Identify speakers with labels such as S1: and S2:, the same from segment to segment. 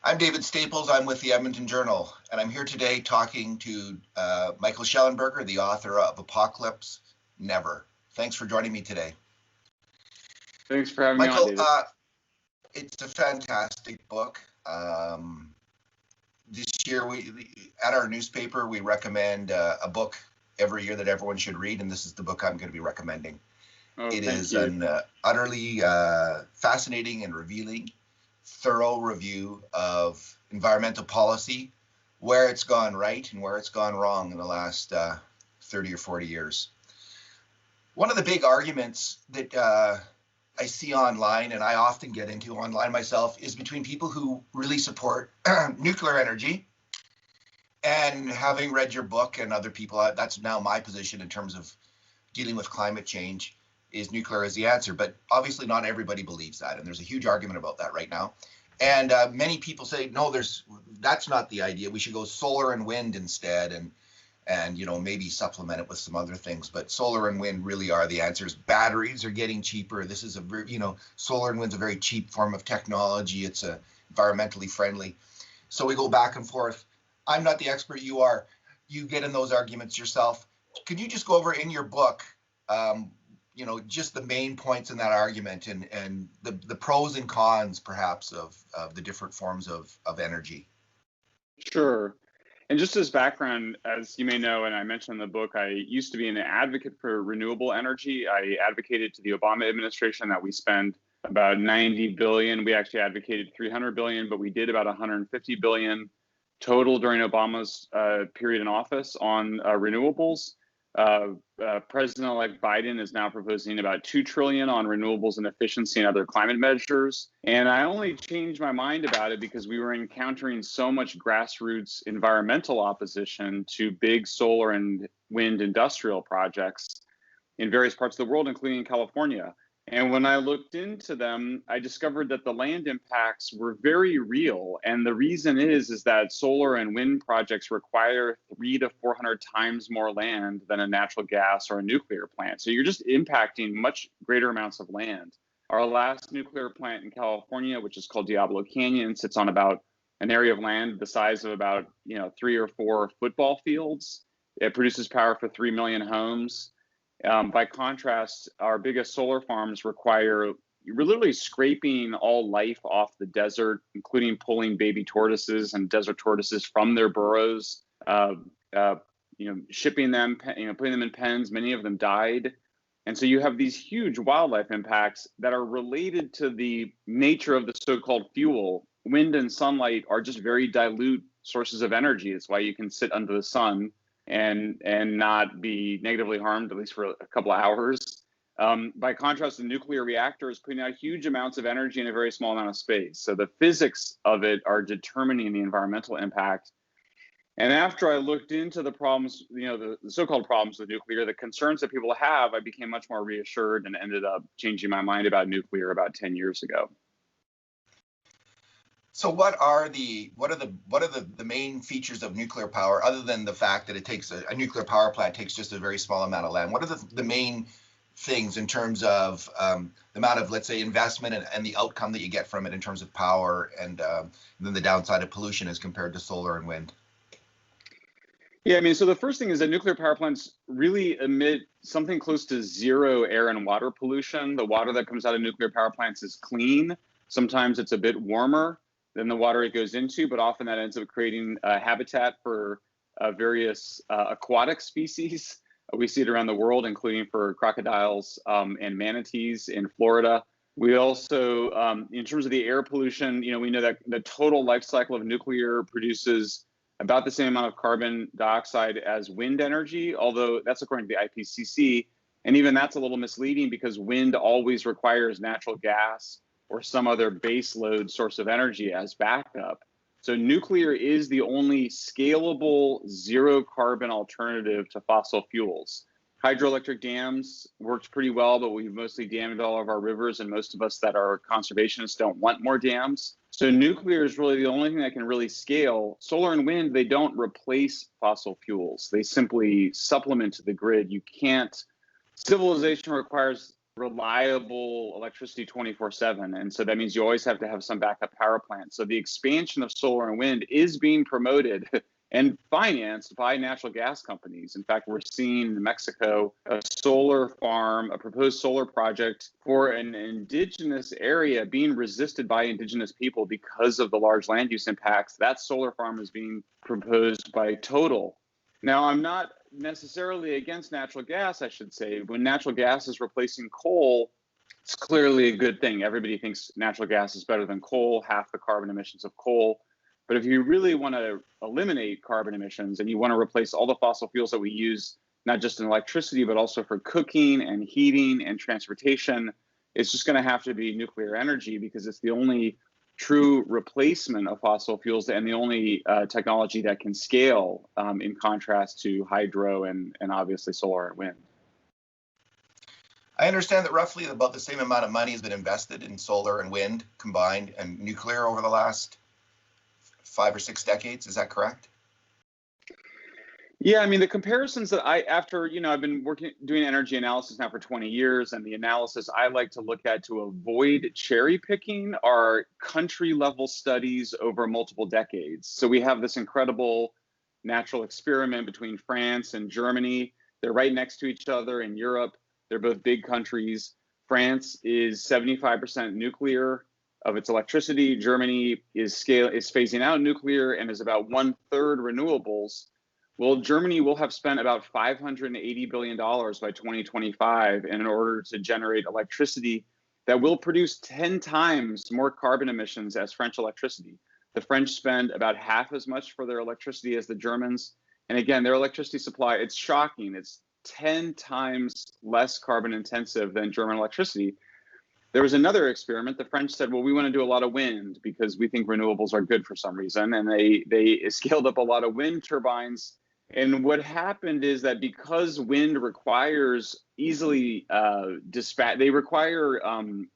S1: I'm David Staples. I'm with the Edmunton Journal, and I'm here today talking to Michael Shellenberger, the author of Apocalypse Never. Thanks for joining me today.
S2: Thanks for having me on, David.
S1: It's a fantastic book. This year, at our newspaper, we recommend a book every year that everyone should read, and this is the book I'm going to be recommending. It is an utterly fascinating and revealing, thorough review of environmental policy, where it's gone right and where it's gone wrong in the last 30 or 40 years. One of the big arguments that I see online, and I often get into online myself, is between people who really support nuclear energy, and having read your book and other people, that's now my position in terms of dealing with climate change, is nuclear is the answer. But obviously not everybody believes that, and there's a huge argument about that right now. And many people say, no, that's not the idea. We should go solar and wind instead, and maybe supplement it with some other things. But solar and wind really are the answers. Batteries are getting cheaper. This is solar and wind's a very cheap form of technology. It's environmentally friendly. So we go back and forth. I'm not the expert. You are. You get in those arguments yourself. Could you just go over in your book, just the main points in that argument and the pros and cons, perhaps, of the different forms of energy?
S2: Sure. And just as background, as you may know, and I mentioned in the book, I used to be an advocate for renewable energy. I advocated to the Obama administration that we spend about 90 billion. We actually advocated 300 billion, but we did about 150 billion total during Obama's period in office on renewables. President-elect Biden is now proposing about 2 trillion on renewables and efficiency and other climate measures. And I only changed my mind about it because we were encountering so much grassroots environmental opposition to big solar and wind industrial projects in various parts of the world, including California. And when I looked into them, I discovered that the land impacts were very real. And the reason is that solar and wind projects require 300 to 400 times more land than a natural gas or a nuclear plant. So you're just impacting much greater amounts of land. Our last nuclear plant in California, which is called Diablo Canyon, sits on about an area of land the size of about 3 or 4 football fields. It produces power for 3 million homes. By contrast, our biggest solar farms require, you're literally scraping all life off the desert, including pulling baby tortoises and desert tortoises from their burrows, shipping them, putting them in pens. Many of them died. And so you have these huge wildlife impacts that are related to the nature of the so-called fuel. Wind and sunlight are just very dilute sources of energy. It's why you can sit under the sun and not be negatively harmed, at least for a couple of hours. By contrast, the nuclear reactor is putting out huge amounts of energy in a very small amount of space. So the physics of it are determining the environmental impact. And after I looked into the problems, the so-called problems with nuclear, the concerns that people have, I became much more reassured and ended up changing my mind about nuclear about 10 years ago.
S1: So what are the main features of nuclear power, other than the fact that it takes a nuclear power plant takes just a very small amount of land? What are the main things in terms of the amount of, let's say, investment and the outcome that you get from it in terms of power, and then the downside of pollution as compared to solar and wind?
S2: Yeah, so the first thing is that nuclear power plants really emit something close to zero air and water pollution. The water that comes out of nuclear power plants is clean. Sometimes it's a bit warmer than the water it goes into, but often that ends up creating a habitat for various aquatic species. We see it around the world, including for crocodiles and manatees in Florida. We also, in terms of the air pollution, we know that the total life cycle of nuclear produces about the same amount of carbon dioxide as wind energy, although that's according to the IPCC. And even that's a little misleading because wind always requires natural gas or some other base load source of energy as backup. So nuclear is the only scalable zero carbon alternative to fossil fuels. Hydroelectric dams worked pretty well, but we've mostly dammed all of our rivers, and most of us that are conservationists don't want more dams. So nuclear is really the only thing that can really scale. Solar and wind, they don't replace fossil fuels. They simply supplement the grid. Civilization requires reliable electricity 24/7. And so that means you always have to have some backup power plant. So the expansion of solar and wind is being promoted and financed by natural gas companies. In fact, we're seeing in Mexico a solar farm, a proposed solar project for an indigenous area being resisted by indigenous people because of the large land use impacts. That solar farm is being proposed by Total. Now, I'm not necessarily against natural gas, I should say. When natural gas is replacing coal, it's clearly a good thing. Everybody thinks natural gas is better than coal, half the carbon emissions of coal. But if you really want to eliminate carbon emissions and you want to replace all the fossil fuels that we use, not just in electricity, but also for cooking and heating and transportation, it's just going to have to be nuclear energy, because it's the only true replacement of fossil fuels and the only technology that can scale, in contrast to hydro and obviously solar and wind.
S1: I understand that roughly about the same amount of money has been invested in solar and wind combined and nuclear over the last 5 or 6 decades. Is that correct?
S2: Yeah, I mean, the comparisons that I've been doing energy analysis now for 20 years, and the analysis I like to look at to avoid cherry picking are country level studies over multiple decades. So we have this incredible natural experiment between France and Germany. They're right next to each other in Europe. They're both big countries. France is 75% nuclear of its electricity. Germany is phasing out nuclear and is about 1/3 renewables. Well, Germany will have spent about $580 billion by 2025 in order to generate electricity that will produce 10 times more carbon emissions as French electricity. The French spend about half as much for their electricity as the Germans. And again, their electricity supply, it's shocking. It's 10 times less carbon intensive than German electricity. There was another experiment. The French said, well, we want to do a lot of wind because we think renewables are good for some reason. And they scaled up a lot of wind turbines. And what happened is that because wind requires easily they require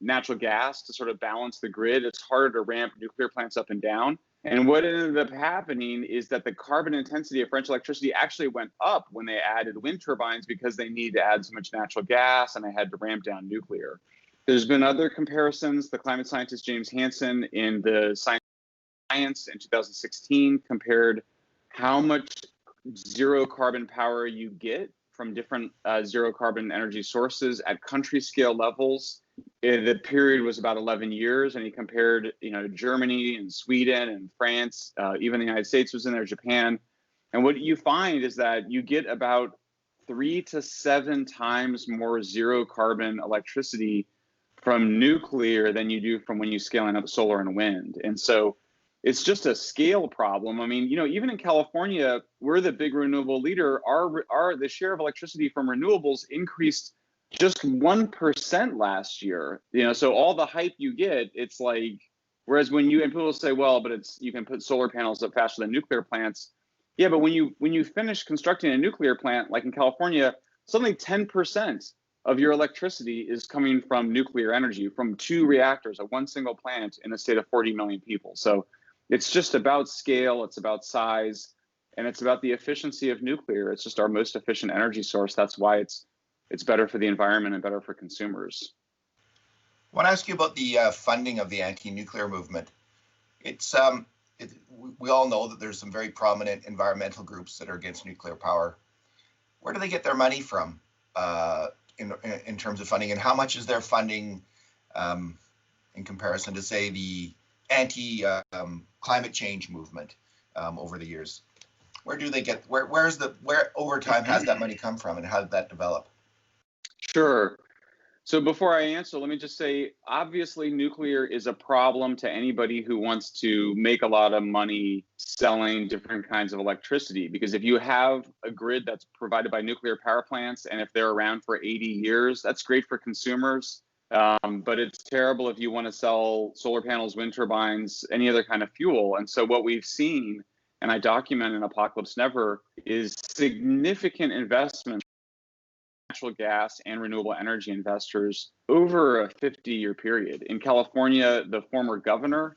S2: natural gas to sort of balance the grid. It's harder to ramp nuclear plants up and down. And what ended up happening is that the carbon intensity of French electricity actually went up when they added wind turbines, because they need to add so much natural gas and they had to ramp down nuclear. There's been other comparisons. The climate scientist James Hansen in the Science in 2016 compared how much zero carbon power you get from different zero carbon energy sources at country scale levels. The period was about 11 years, and he compared, Germany and Sweden and France, even the United States was in there, Japan. And what you find is that you get about 3 to 7 times more zero carbon electricity from nuclear than you do from when you scaling up solar and wind. And so it's just a scale problem. I mean, even in California, we're the big renewable leader. The share of electricity from renewables increased just 1% last year. So all the hype you get, it's like, whereas and people say, well, but you can put solar panels up faster than nuclear plants. Yeah, but when you finish constructing a nuclear plant, like in California, suddenly 10% of your electricity is coming from nuclear energy, from 2 reactors at one single plant in a state of 40 million people. So it's just about scale, it's about size, and it's about the efficiency of nuclear. It's just our most efficient energy source. That's why it's better for the environment and better for consumers.
S1: I want to ask you about the funding of the anti-nuclear movement. We all know that there's some very prominent environmental groups that are against nuclear power. Where do they get their money from in terms of funding, and how much is their funding in comparison to, say, the anti-climate change movement over the years? Where do they get, where over time has that money come from, and how did that develop?
S2: Sure. So before I answer, let me just say, obviously nuclear is a problem to anybody who wants to make a lot of money selling different kinds of electricity, because if you have a grid that's provided by nuclear power plants, and if they're around for 80 years, that's great for consumers. But it's terrible if you want to sell solar panels, wind turbines, any other kind of fuel. And so what we've seen, and I document in Apocalypse Never, is significant investments in natural gas and renewable energy investors over a 50-year period. In California, the former governor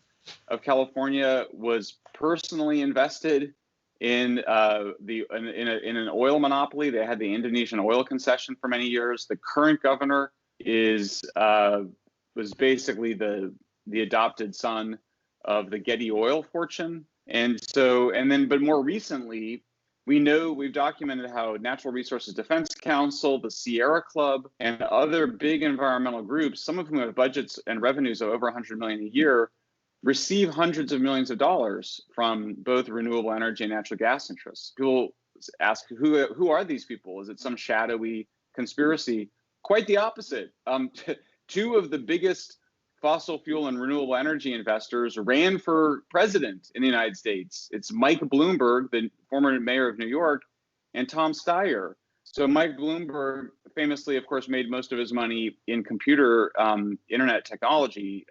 S2: of California was personally invested in an oil monopoly. They had the Indonesian oil concession for many years. The current governor was basically the adopted son of the Getty oil fortune. But more recently, we've documented how Natural Resources Defense Council, the Sierra Club, and other big environmental groups, some of whom have budgets and revenues of over $100 million a year, receive hundreds of millions of dollars from both renewable energy and natural gas interests. People ask, who are these people? Is it some shadowy conspiracy? Quite the opposite. Two of the biggest fossil fuel and renewable energy investors ran for president in the United States. It's Mike Bloomberg, the former mayor of New York, and Tom Steyer. So Mike Bloomberg famously, of course, made most of his money in computer internet technology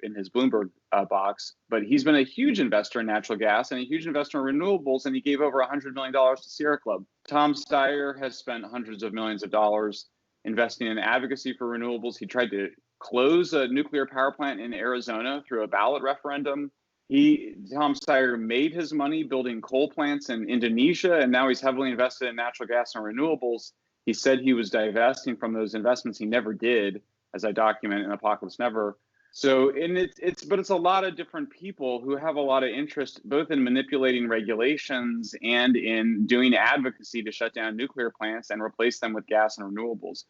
S2: in his Bloomberg box, but he's been a huge investor in natural gas and a huge investor in renewables, and he gave over $100 million to Sierra Club. Tom Steyer has spent hundreds of millions of dollars investing in advocacy for renewables. He tried to close a nuclear power plant in Arizona through a ballot referendum. Tom Steyer made his money building coal plants in Indonesia, and now he's heavily invested in natural gas and renewables. He said he was divesting from those investments. He never did, as I document in Apocalypse Never. So, it's a lot of different people who have a lot of interest, both in manipulating regulations and in doing advocacy to shut down nuclear plants and replace them with gas and renewables.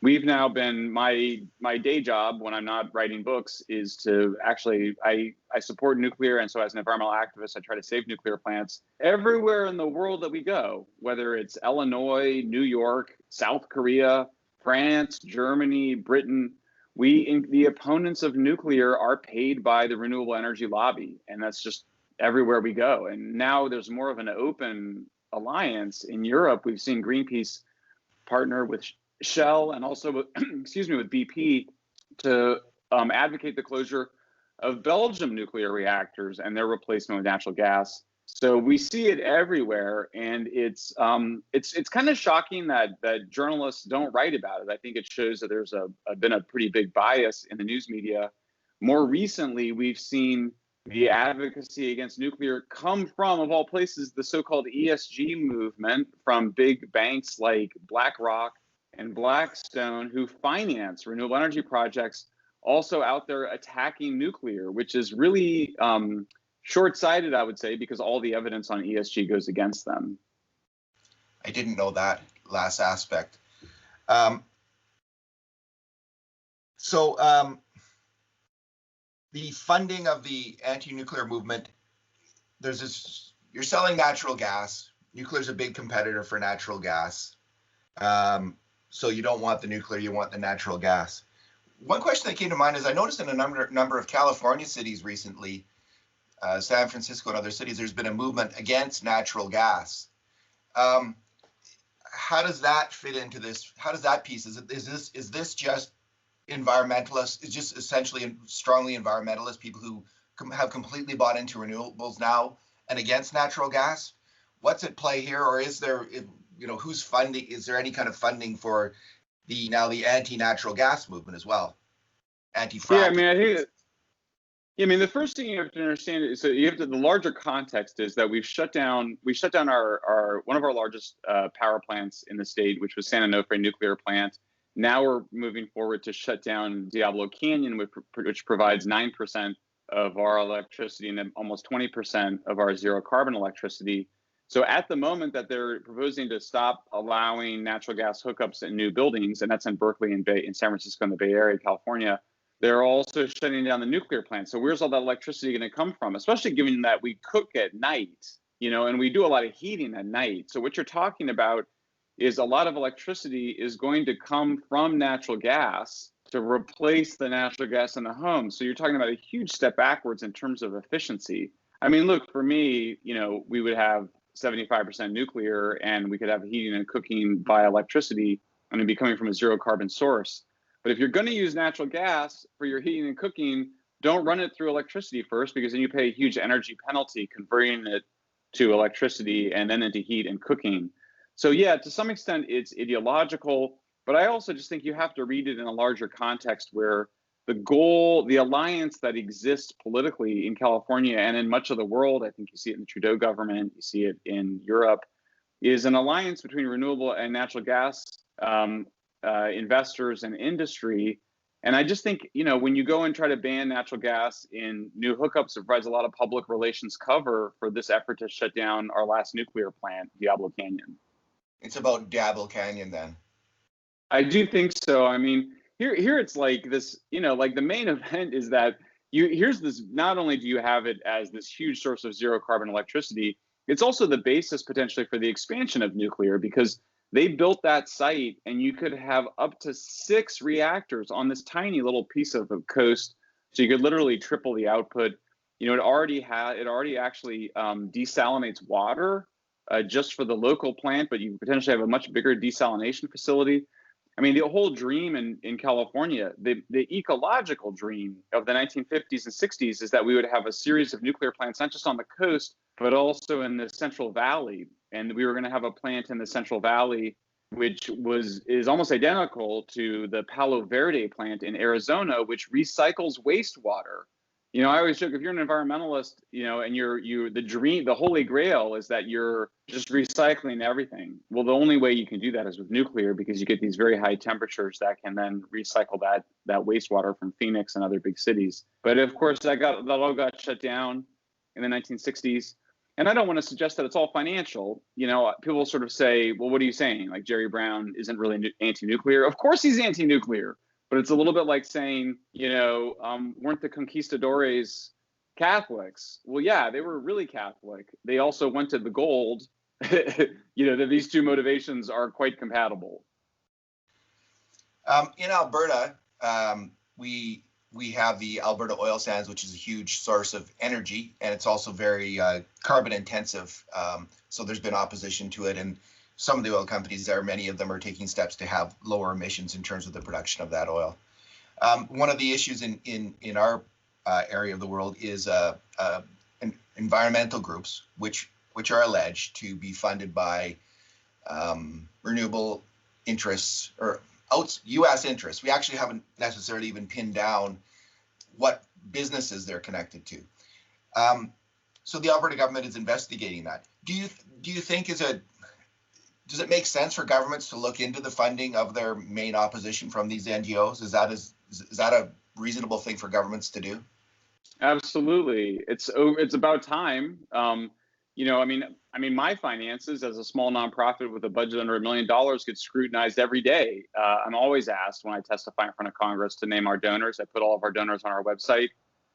S2: We've now been, my day job when I'm not writing books is to actually, I support nuclear, and so as an environmental activist, I try to save nuclear plants everywhere in the world that we go, whether it's Illinois, New York, South Korea, France, Germany, Britain. The opponents of nuclear are paid by the renewable energy lobby, and that's just everywhere we go. And now there's more of an open alliance. In Europe, we've seen Greenpeace partner with Shell and also with, with BP to advocate the closure of Belgium nuclear reactors and their replacement with natural gas. So we see it everywhere, and it's kind of shocking that journalists don't write about it. I think it shows that there's been a pretty big bias in the news media. More recently, we've seen the advocacy against nuclear come from, of all places, the so-called ESG movement from big banks like BlackRock and Blackstone, who finance renewable energy projects, also out there attacking nuclear, which is really short-sighted, I would say, because all the evidence on ESG goes against them.
S1: I didn't know that last aspect. The funding of the anti-nuclear movement, you're selling natural gas. Nuclear is a big competitor for natural gas. So you don't want the nuclear, you want the natural gas. One question that came to mind is I noticed in a number of California cities recently, San Francisco and other cities, there's been a movement against natural gas. How does that fit into this? How does that piece? Is this just environmentalists? Is just essentially strongly environmentalist people who have completely bought into renewables now and against natural gas? What's at play here, or is there, who's funding? Is there any kind of funding for the anti-natural gas movement as well? Anti-fracking.
S2: The first thing you have to understand is that the larger context is that we shut down our one of our largest power plants in the state, which was San Onofre nuclear plant. Now we're moving forward to shut down Diablo Canyon, which provides 9% of our electricity and almost 20% of our zero carbon electricity. So at the moment that they're proposing to stop allowing natural gas hookups in new buildings, and that's in Berkeley and in San Francisco in the Bay Area, California, they're also shutting down the nuclear plant. So where's all that electricity going to come from? Especially given that we cook at night, and we do a lot of heating at night. So what you're talking about is a lot of electricity is going to come from natural gas to replace the natural gas in the home. So you're talking about a huge step backwards in terms of efficiency. I mean, look, for me, we would have 75% nuclear and we could have heating and cooking by electricity and it'd be coming from a zero carbon source. But if you're going to use natural gas for your heating and cooking, don't run it through electricity first, because then you pay a huge energy penalty converting it to electricity and then into heat and cooking. So yeah, to some extent it's ideological, but I also just think you have to read it in a larger context where the alliance that exists politically in California and in much of the world, I think you see it in the Trudeau government, you see it in Europe, is an alliance between renewable and natural gas investors and industry. And I just think, when you go and try to ban natural gas in new hookups, it provides a lot of public relations cover for this effort to shut down our last nuclear plant, Diablo Canyon.
S1: It's about Diablo Canyon then.
S2: I do think so. I mean, here it's like this, like the main event is that here's this, not only do you have it as this huge source of zero carbon electricity, it's also the basis potentially for the expansion of nuclear, because they built that site and you could have up to 6 reactors on this tiny little piece of the coast. So you could literally triple the output. It already actually desalinates water just for the local plant, but you potentially have a much bigger desalination facility. I mean, the whole dream in California, the ecological dream of the 1950s and 60s is that we would have a series of nuclear plants, not just on the coast, but also in the Central Valley. And we were going to have a plant in the Central Valley, which is almost identical to the Palo Verde plant in Arizona, which recycles wastewater. I always joke, if you're an environmentalist, and the holy grail is that you're just recycling everything. Well, the only way you can do that is with nuclear, because you get these very high temperatures that can then recycle that wastewater from Phoenix and other big cities. But of course, that all got shut down in the 1960s. And I don't want to suggest that it's all financial. People sort of say, well, what are you saying? Like Jerry Brown isn't really anti-nuclear. Of course he's anti-nuclear. But it's a little bit like saying, weren't the conquistadores Catholics? Well, yeah, they were really Catholic. They also wanted the gold. That these two motivations are quite compatible.
S1: In Alberta, we have the Alberta oil sands, which is a huge source of energy, and it's also very carbon intensive. So there's been opposition to it, and some of the oil companies many of them are taking steps to have lower emissions in terms of the production of that oil. One of the issues in our area of the world is environmental groups, which are alleged to be funded by renewable interests or U.S. interests. We actually haven't necessarily even pinned down what businesses they're connected to. So the Alberta government is investigating that. Do you think does it make sense for governments to look into the funding of their main opposition from these NGOs? Is that a reasonable thing for governments to do?
S2: Absolutely. It's about time. I mean, my finances as a small nonprofit with a budget under $1 million get scrutinized every day. I'm always asked when I testify in front of Congress to name our donors. I put all of our donors on our website.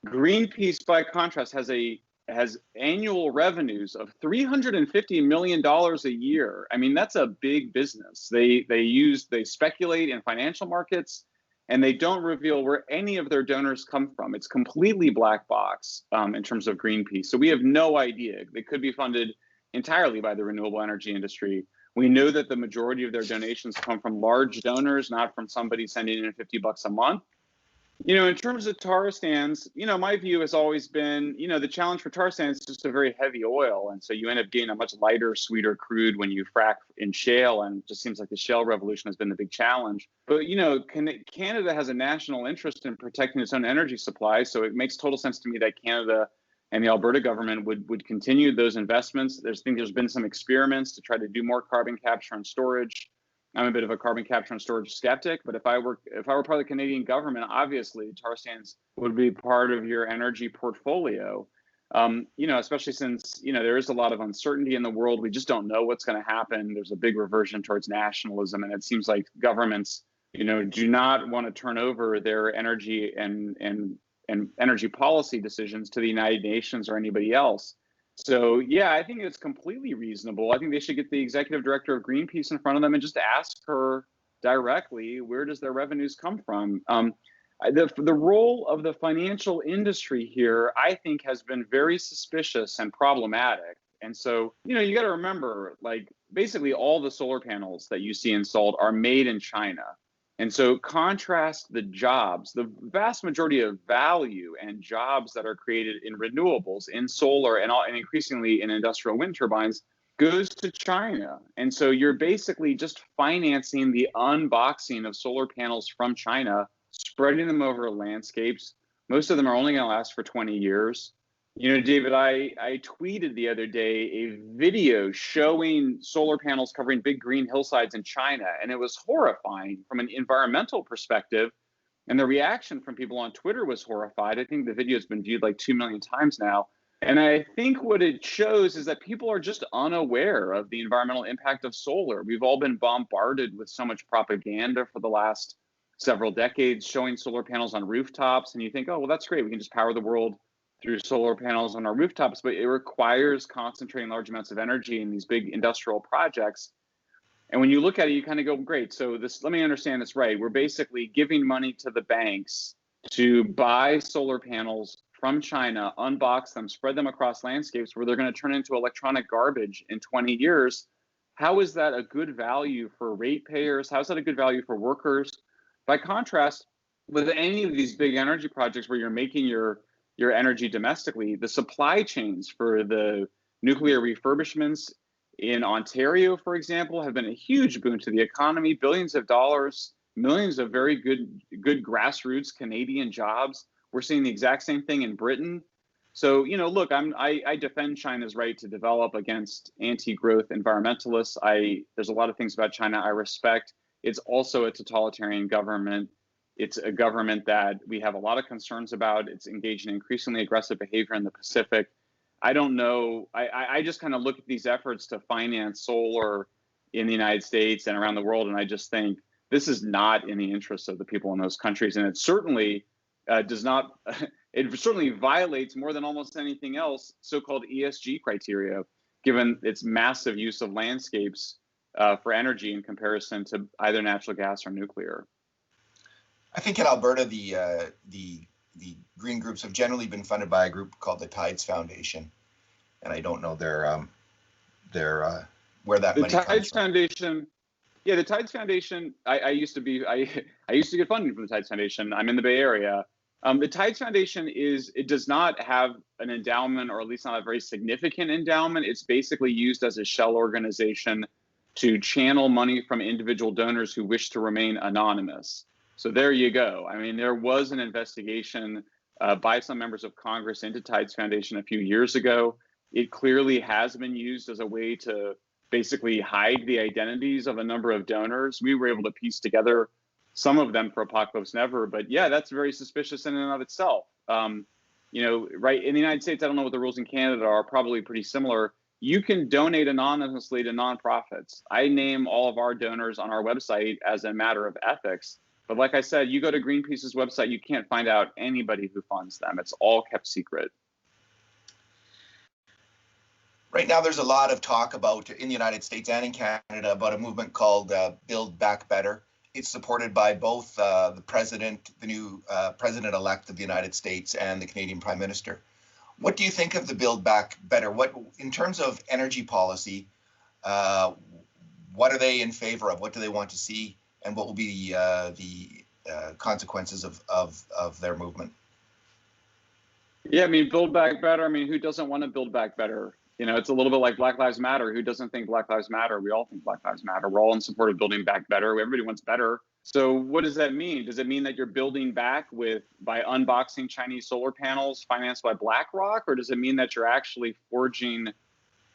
S2: Greenpeace, by contrast, has annual revenues of $350 million a year. I mean, that's a big business. They speculate in financial markets, and they don't reveal where any of their donors come from. It's completely black box in terms of Greenpeace. So we have no idea. They could be funded entirely by the renewable energy industry. We know that the majority of their donations come from large donors, not from somebody sending in $50 a month. In terms of tar sands, my view has always been, the challenge for tar sands is just a very heavy oil. And so you end up getting a much lighter, sweeter crude when you frack in shale. And it just seems like the shale revolution has been the big challenge. But, Canada has a national interest in protecting its own energy supply. So it makes total sense to me that Canada and the Alberta government would continue those investments. There's been some experiments to try to do more carbon capture and storage. I'm a bit of a carbon capture and storage skeptic, but if I were part of the Canadian government, obviously tar sands would be part of your energy portfolio. Especially since there is a lot of uncertainty in the world. We just don't know what's going to happen. There's a big reversion towards nationalism, and it seems like governments, do not want to turn over their energy and energy policy decisions to the United Nations or anybody else. So, yeah, I think it's completely reasonable. I think they should get the executive director of Greenpeace in front of them and just ask her directly, where does their revenues come from? The role of the financial industry here, I think, has been very suspicious and problematic. And so, you got to remember, basically all the solar panels that you see installed are made in China. And so contrast the jobs, the vast majority of value and jobs that are created in renewables, in solar, and increasingly in industrial wind turbines goes to China. And so you're basically just financing the unboxing of solar panels from China, spreading them over landscapes. Most of them are only going to last for 20 years. David, I tweeted the other day a video showing solar panels covering big green hillsides in China, and it was horrifying from an environmental perspective. And the reaction from people on Twitter was horrified. I think the video has been viewed like 2 million times now. And I think what it shows is that people are just unaware of the environmental impact of solar. We've all been bombarded with so much propaganda for the last several decades showing solar panels on rooftops. And you think, oh, well, that's great. We can just power the world through solar panels on our rooftops. But it requires concentrating large amounts of energy in these big industrial projects. And when you look at it, you kind of go, great. So let me understand this right. We're basically giving money to the banks to buy solar panels from China, unbox them, spread them across landscapes where they're going to turn into electronic garbage in 20 years. How is that a good value for ratepayers? How is that a good value for workers? By contrast, with any of these big energy projects where you're making your energy domestically, the supply chains for the nuclear refurbishments in Ontario, for example, have been a huge boon to the economy, billions of dollars, millions of very good grassroots Canadian jobs. We're seeing the exact same thing in Britain. So, look, I defend China's right to develop against anti-growth environmentalists. There's a lot of things about China I respect. It's also a totalitarian government. It's a government that we have a lot of concerns about. It's engaged in increasingly aggressive behavior in the Pacific. I don't know. I just kind of look at these efforts to finance solar in the United States and around the world, and I just think this is not in the interests of the people in those countries, and it certainly does not. It certainly violates more than almost anything else so-called ESG criteria, given its massive use of landscapes for energy in comparison to either natural gas or nuclear.
S1: I think in Alberta, the green groups have generally been funded by a group called the Tides Foundation, and I don't know their where that money comes from.
S2: The Tides Foundation, yeah, the Tides Foundation. I used to get funding from the Tides Foundation. I'm in the Bay Area. The Tides Foundation it does not have an endowment, or at least not a very significant endowment. It's basically used as a shell organization to channel money from individual donors who wish to remain anonymous. So there you go. I mean, there was an investigation by some members of Congress into Tides Foundation a few years ago. It clearly has been used as a way to basically hide the identities of a number of donors. We were able to piece together some of them for Apocalypse Never, but yeah, that's very suspicious in and of itself. Right in the United States, I don't know what the rules in Canada are, probably pretty similar. You can donate anonymously to nonprofits. I name all of our donors on our website as a matter of ethics. But like I said, you go to Greenpeace's website, you can't find out anybody who funds them. It's all kept secret.
S1: Right now, there's a lot of talk about, in the United States and in Canada, about a movement called Build Back Better. It's supported by both the new president-elect of the United States, and the Canadian Prime Minister. What do you think of the Build Back Better? What, in terms of energy policy, what are they in favor of? What do they want to see? And what will be the consequences of their movement?
S2: Yeah, I mean, Build Back Better. I mean, who doesn't want to build back better? It's a little bit like Black Lives Matter. Who doesn't think Black Lives Matter? We all think Black Lives Matter. We're all in support of building back better. Everybody wants better. So what does that mean? Does it mean that you're building back by unboxing Chinese solar panels financed by BlackRock? Or does it mean that you're actually forging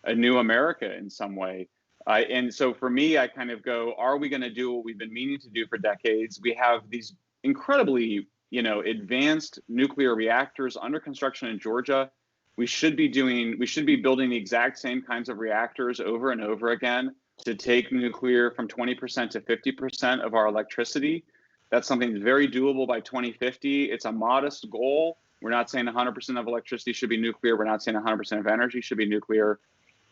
S2: a new America in some way? And so for me, I kind of go, are we going to do what we've been meaning to do for decades? We have these incredibly, advanced nuclear reactors under construction in Georgia. We should be building the exact same kinds of reactors over and over again to take nuclear from 20% to 50% of our electricity. That's something that's very doable by 2050. It's a modest goal. We're not saying 100% of electricity should be nuclear. We're not saying 100% of energy should be nuclear.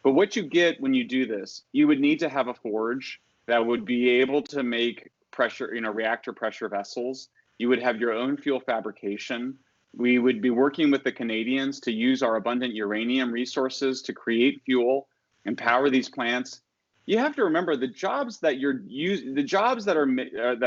S2: But what you get when you do this, you would need to have a forge that would be able to make reactor pressure vessels. You would have your own fuel fabrication. We would be working with the Canadians to use our abundant uranium resources to create fuel and power these plants. You have to remember the jobs that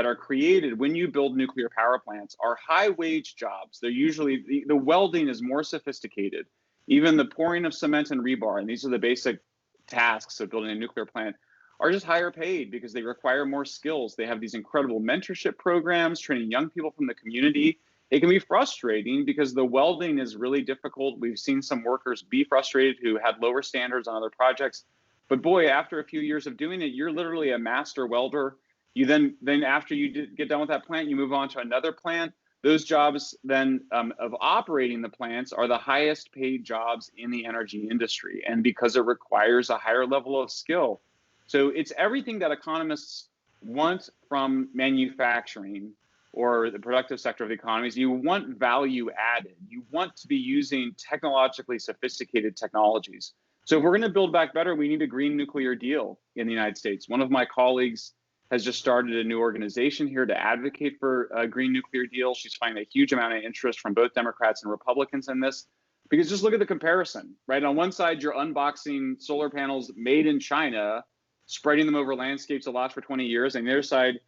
S2: are created when you build nuclear power plants are high-wage jobs. They're usually the welding is more sophisticated. Even the pouring of cement and rebar, and these are the basic tasks of building a nuclear plant, are just higher paid because they require more skills. They have these incredible mentorship programs, training young people from the community. it can be frustrating because the welding is really difficult. We've seen some workers be frustrated who had lower standards on other projects. But boy, after a few years of doing it, you're literally a master welder. You then after you get done with that plant, you move on to another plant. Those jobs then of operating the plants are the highest paid jobs in the energy industry, and because it requires a higher level of skill. So it's everything that economists want from manufacturing or the productive sector of the economies. You want value added. You want to be using technologically sophisticated technologies. So if we're going to build back better, we need a green nuclear deal in the United States. One of my colleagues has just started a new organization here to advocate for a green nuclear deal. She's finding a huge amount of interest from both Democrats and Republicans in this, because just look at the comparison, right? On one side, you're unboxing solar panels made in China, spreading them over landscapes that last for 20 years. And the other side,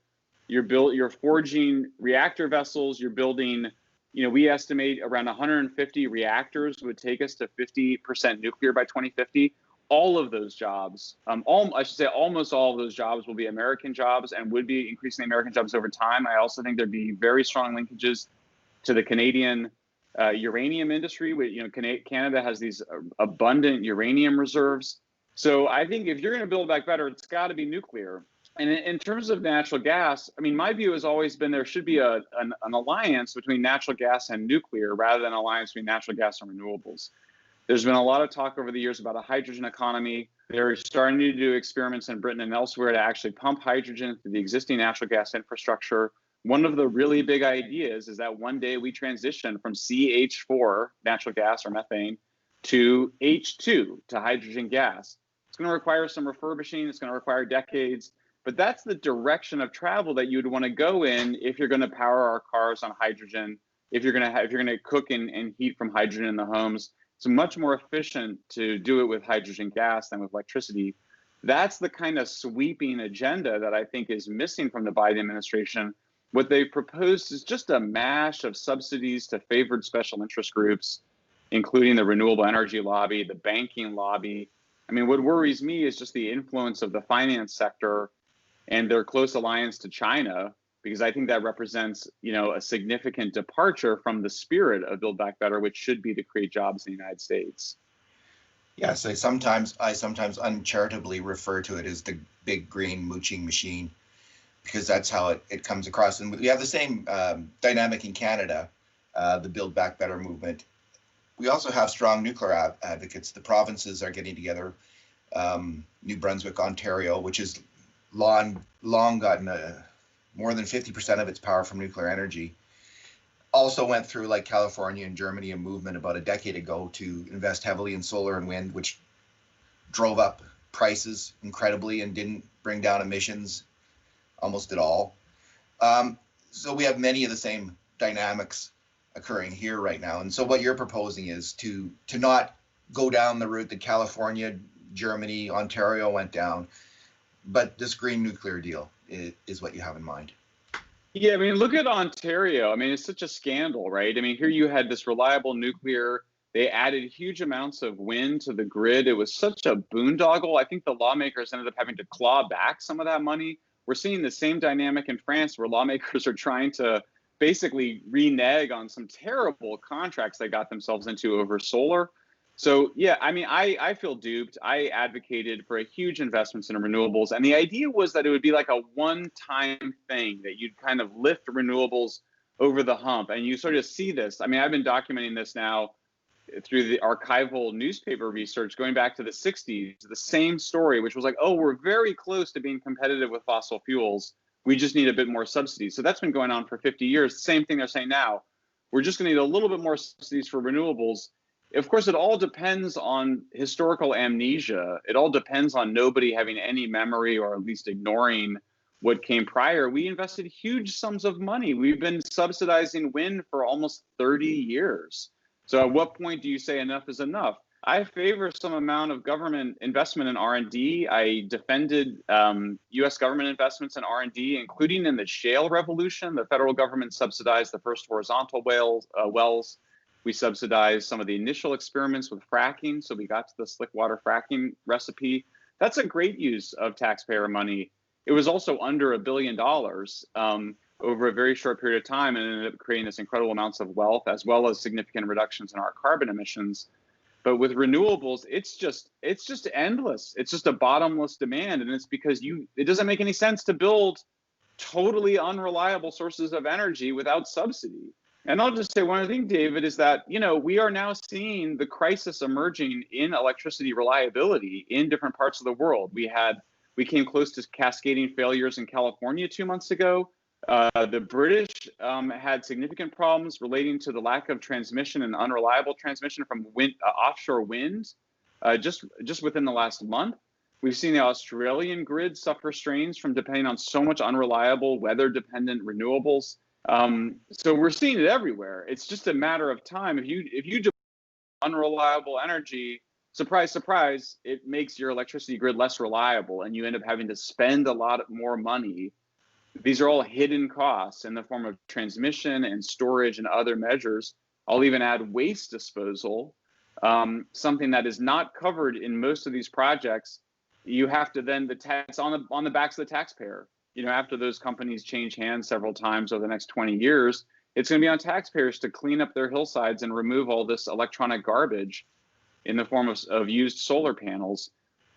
S2: you're forging reactor vessels, you're building, we estimate around 150 reactors would take us to 50% nuclear by 2050. All of those jobs, almost all of those jobs will be American jobs and would be increasingly American jobs over time. I also think there'd be very strong linkages to the Canadian uranium industry. Canada has these abundant uranium reserves. So I think if you're going to build back better, it's got to be nuclear. And in terms of natural gas, I mean, my view has always been there should be an alliance between natural gas and nuclear rather than an alliance between natural gas and renewables. There's been a lot of talk over the years about a hydrogen economy. They're starting to do experiments in Britain and elsewhere to actually pump hydrogen through the existing natural gas infrastructure. One of the really big ideas is that one day we transition from CH4, natural gas or methane, to H2, to hydrogen gas. It's going to require some refurbishing. It's going to require decades. But that's the direction of travel that you'd want to go in if you're going to power our cars on hydrogen, if you're going to cook and heat from hydrogen in the homes. It's much more efficient to do it with hydrogen gas than with electricity. That's the kind of sweeping agenda that I think is missing from the Biden administration. What they've proposed is just a mash of subsidies to favored special interest groups, including the renewable energy lobby, the banking lobby. I mean, what worries me is just the influence of the finance sector and their close alliance to China, because I think that represents, a significant departure from the spirit of Build Back Better, which should be to create jobs in the United States.
S1: Yes, I sometimes uncharitably refer to it as the big green mooching machine, because that's how it comes across. And we have the same dynamic in Canada, the Build Back Better movement. We also have strong nuclear advocates. The provinces are getting together. New Brunswick, Ontario, which has long gotten more than 50% of its power from nuclear energy, also went through, like California and Germany, a movement about a decade ago to invest heavily in solar and wind, which drove up prices incredibly and didn't bring down emissions almost at all. So we have many of the same dynamics occurring here right now. And so what you're proposing is to not go down the route that California, Germany, Ontario went down, but this green nuclear deal is what you have in mind.
S2: Yeah, I mean, look at Ontario. I mean, it's such a scandal, right? I mean, here you had this reliable nuclear. They added huge amounts of wind to the grid. It was such a boondoggle. I think the lawmakers ended up having to claw back some of that money. We're seeing the same dynamic in France, where lawmakers are trying to basically renege on some terrible contracts they got themselves into over solar. So, yeah, I mean, I feel duped. I advocated for a huge investments in renewables. And the idea was that it would be like a one-time thing, that you'd kind of lift renewables over the hump. And you sort of see this. I mean, I've been documenting this now through the archival newspaper research going back to the 60s, the same story, which was like, oh, we're very close to being competitive with fossil fuels. We just need a bit more subsidies. So that's been going on for 50 years. Same thing they're saying now. We're just going to need a little bit more subsidies for renewables. Of course, it all depends on historical amnesia. It all depends on nobody having any memory, or at least ignoring what came prior. We invested huge sums of money. We've been subsidizing wind for almost 30 years. So at what point do you say enough is enough? I favor some amount of government investment in R&D. I defended U.S. government investments in R&D, including in the shale revolution. The federal government subsidized the first horizontal wells. We subsidized some of the initial experiments with fracking, so we got to the slick water fracking recipe. That's a great use of taxpayer money. It was also under $1 billion. over a very short period of time and ended up creating this incredible amounts of wealth as well as significant reductions in our carbon emissions. But with renewables, it's just endless. It's just a bottomless demand, and it's because it doesn't make any sense to build totally unreliable sources of energy without subsidy. And I'll just say one thing, David, is that, we are now seeing the crisis emerging in electricity reliability in different parts of the world. We came close to cascading failures in California 2 months ago. The British had significant problems relating to the lack of transmission and unreliable transmission from offshore wind just within the last month. We've seen the Australian grid suffer strains from depending on so much unreliable weather-dependent renewables. So we're seeing it everywhere. It's just a matter of time. If you deploy unreliable energy, surprise, surprise, it makes your electricity grid less reliable, and you end up having to spend a lot more money. These are all hidden costs in the form of transmission and storage and other measures. I'll even add waste disposal, something that is not covered in most of these projects. You have to then, it's on the backs of the taxpayer. After those companies change hands several times over the next 20 years, it's going to be on taxpayers to clean up their hillsides and remove all this electronic garbage in the form of used solar panels.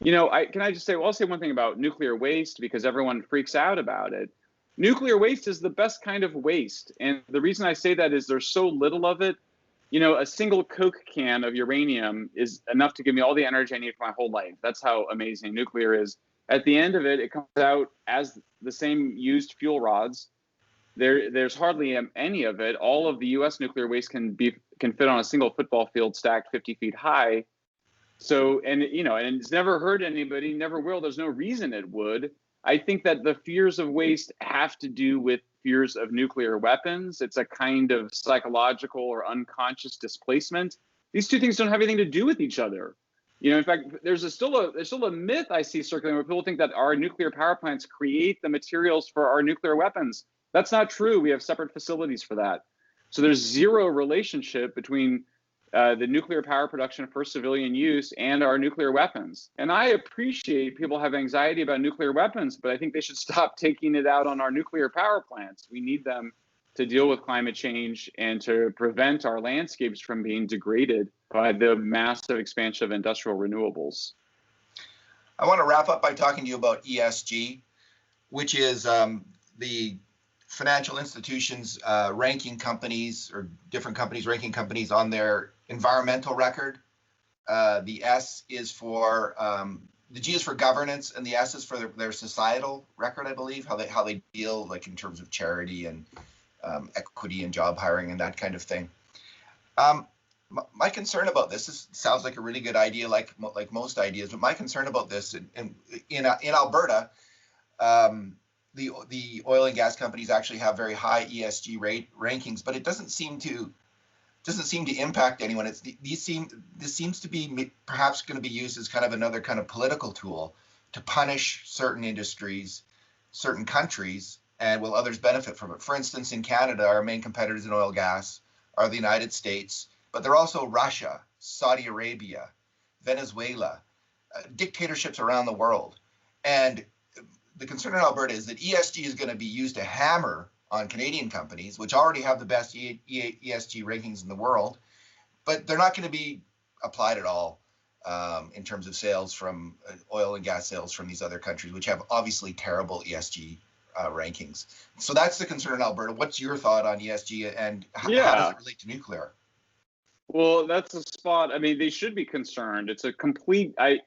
S2: I'll say one thing about nuclear waste because everyone freaks out about it. Nuclear waste is the best kind of waste. And the reason I say that is there's so little of it. A single Coke can of uranium is enough to give me all the energy I need for my whole life. That's how amazing nuclear is. At the end of it, it comes out as the same used fuel rods. There's hardly any of it. All of the U.S. nuclear waste can fit on a single football field stacked 50 feet high. So, and it's never hurt anybody, never will. There's no reason it would. I think that the fears of waste have to do with fears of nuclear weapons. It's a kind of psychological or unconscious displacement. These two things don't have anything to do with each other. In fact, there's still a myth I see circulating where people think that our nuclear power plants create the materials for our nuclear weapons. That's not true. We have separate facilities for that. So there's zero relationship between the nuclear power production for civilian use and our nuclear weapons. And I appreciate people have anxiety about nuclear weapons, but I think they should stop taking it out on our nuclear power plants. We need them to deal with climate change and to prevent our landscapes from being degraded by the massive expansion of industrial renewables.
S1: I want to wrap up by talking to you about ESG, which is the financial institutions ranking companies or different companies ranking companies on their environmental record. The S is for the G is for governance, and the S is for their societal record, I believe, how they deal like in terms of charity and equity and job hiring and that kind of thing. My concern about this sounds like a really good idea, like most ideas, but my concern about this in Alberta. The oil and gas companies actually have very high ESG rankings, but it doesn't seem to impact anyone. This seems to be perhaps going to be used as kind of another kind of political tool to punish certain industries, certain countries, and will others benefit from it? For instance, in Canada, our main competitors in oil and gas are the United States, but they're also Russia, Saudi Arabia, Venezuela, dictatorships around the world. And the concern in Alberta is that ESG is going to be used to hammer on Canadian companies, which already have the best ESG rankings in the world, but they're not going to be applied at all in terms of sales from oil and gas sales from these other countries, which have obviously terrible ESG rankings. So that's the concern in Alberta. What's your thought on ESG and how does it relate to nuclear?
S2: Well, that's a spot. I mean, they should be concerned. It's a complete. I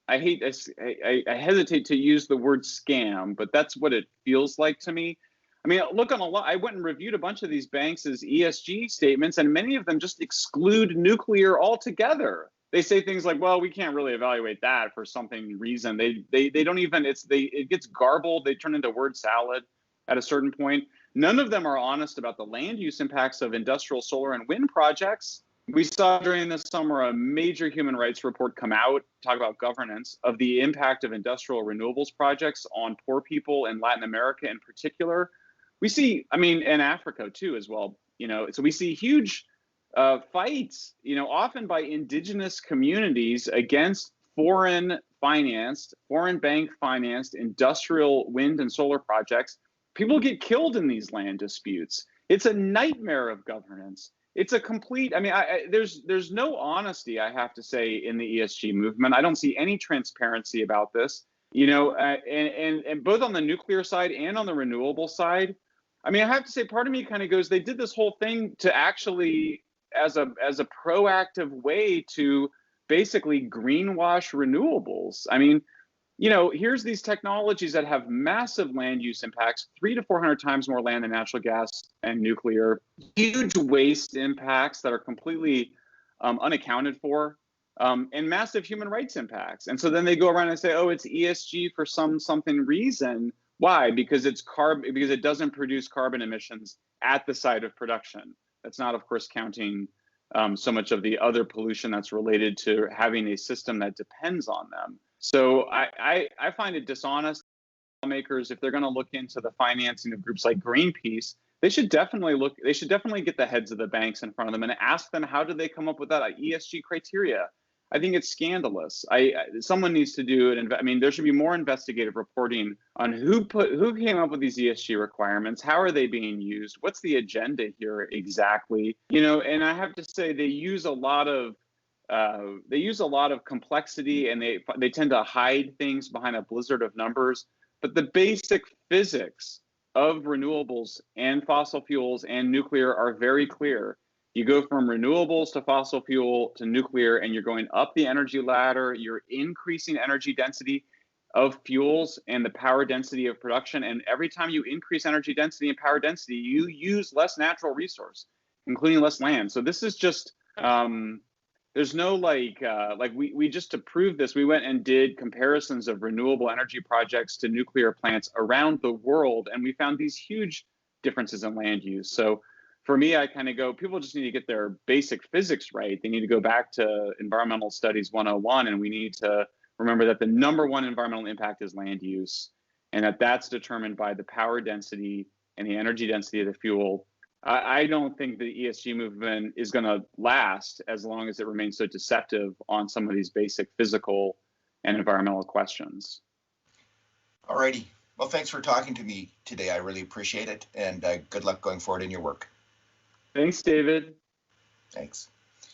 S2: hesitate to use the word scam, but that's what it feels like to me. I mean, look on a lot. I went and reviewed a bunch of these banks' ESG statements, and many of them just exclude nuclear altogether. They say things like, "Well, we can't really evaluate that for something reason." They don't even. It gets garbled. They turn into word salad at a certain point. None of them are honest about the land use impacts of industrial solar and wind projects. We saw during this summer a major human rights report come out, talk about governance, of the impact of industrial renewables projects on poor people in Latin America in particular. We see, I mean, in Africa too as well, so we see huge fights, often by indigenous communities against foreign bank financed industrial wind and solar projects. People get killed in these land disputes. It's a nightmare of governance. It's a complete, I mean, there's no honesty, I have to say, in the ESG movement. I don't see any transparency about this, and both on the nuclear side and on the renewable side. I mean, I have to say, part of me kind of goes, they did this whole thing to actually, as a proactive way to basically greenwash renewables. I mean, here's these technologies that have massive land use impacts, 300 to 400 times more land than natural gas and nuclear, huge waste impacts that are completely unaccounted for, and massive human rights impacts. And so then they go around and say, oh, it's ESG for something reason. Why? Because because it doesn't produce carbon emissions at the site of production. That's not, of course, counting so much of the other pollution that's related to having a system that depends on them. So I find it dishonest. Lawmakers, if they're going to look into the financing of groups like Greenpeace, they should definitely get the heads of the banks in front of them and ask them, how did they come up with that ESG criteria? I think it's scandalous. Someone needs to do it. I mean, there should be more investigative reporting on who came up with these ESG requirements. How are they being used? What's the agenda here exactly? And I have to say, they use a lot of complexity, and they tend to hide things behind a blizzard of numbers. But the basic physics of renewables and fossil fuels and nuclear are very clear. You go from renewables to fossil fuel to nuclear, and you're going up the energy ladder. You're increasing energy density of fuels and the power density of production. And every time you increase energy density and power density, you use less natural resource, including less land. So this is just, there's no we just, to prove this, we went and did comparisons of renewable energy projects to nuclear plants around the world, and we found these huge differences in land use. So for me, I kind of go, people just need to get their basic physics right. They need to go back to Environmental Studies 101, and we need to remember that the #1 environmental impact is land use, and that's determined by the power density and the energy density of the fuel. I don't think the ESG movement is going to last as long as it remains so deceptive on some of these basic physical and environmental questions.
S1: All righty. Well, thanks for talking to me today. I really appreciate it, and good luck going forward in your work.
S2: Thanks, David.
S1: Thanks.